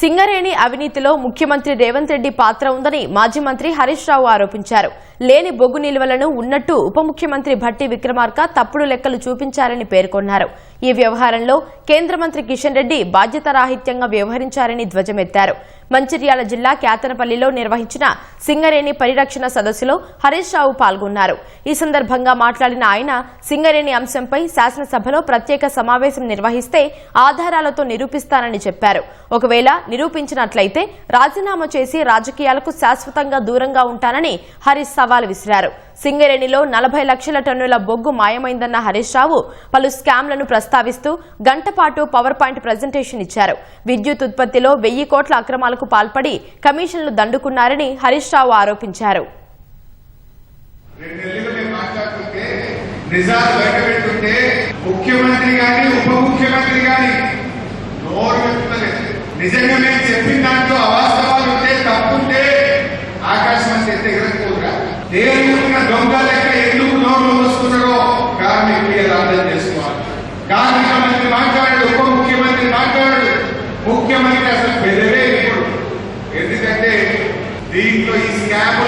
సింగరేణి అవినీతిలో ముఖ్యమంత్రి రేవంత్ రెడ్డి పాత్ర ఉందని మాజీ మంత్రి హరీష్ రావు ఆరోపించారు. లేని బొగ్గు నిల్వలను ఉన్నట్టు ఉప ముఖ్యమంత్రి భట్టి విక్రమార్క తప్పుడు లెక్కలు చూపించారని పేర్కొన్నారు. ఈ వ్యవహారంలో కేంద్ర మంత్రి కిషన్ రెడ్డి బాధ్యతారాహిత్యంగా వ్యవహరించారని ధ్వజమెత్తారు. మంచిర్యాల జిల్లా కేతనపల్లిలో నిర్వహించిన సింగరేణి పరిరక్షణ సదస్సులో హరీష్ రావు పాల్గొన్నారు. ఈ సందర్భంగా మాట్లాడిన ఆయన సింగరేణి అంశంపై శాసనసభలో ప్రత్యేక సమావేశం నిర్వహిస్తే ఆధారాలతో నిరూపిస్తానని చెప్పారు. ఒకవేళ నిరూపించినట్లయితే రాజీనామా చేసి రాజకీయాలకు శాశ్వతంగా దూరంగా ఉంటానని హరీష్ సవాల్ విసిరారు. సింగరేణిలో 40 లక్షల టన్నుల బొగ్గు మాయమైందన్న హరీష్ రావు పలు స్కామ్లను ప్రస్తావిస్తూ గంట పాటు పవర్ పాయింట్ ప్రజెంటేషన్ ఇచ్చారు. విద్యుత్ ఉత్పత్తిలో 1000 కోట్ల అక్రమాలకు పాల్పడి కమిషన్లు దండుకున్నారని హరీష్ రావు ఆరోపించారు. నిజంగా మేము చెప్పిన దాంట్లో అవాస్తవాలు ఉంటే తప్పుంటే ఆకాశం చేస్తే ఎగరకపోదురా? దేవుడిన దొంగ లెక్క ఎందుకు నోట్లు వస్తున్నారో కార్మికులు అర్థం చేసుకోవాలి. కార్మిక మంత్రి మాట్లాడాడు, ఉప ముఖ్యమంత్రి మాట్లాడాడు, ముఖ్యమంత్రి అసలు బెదరే ఇప్పుడు. ఎందుకంటే దీంట్లో ఈ స్కామ్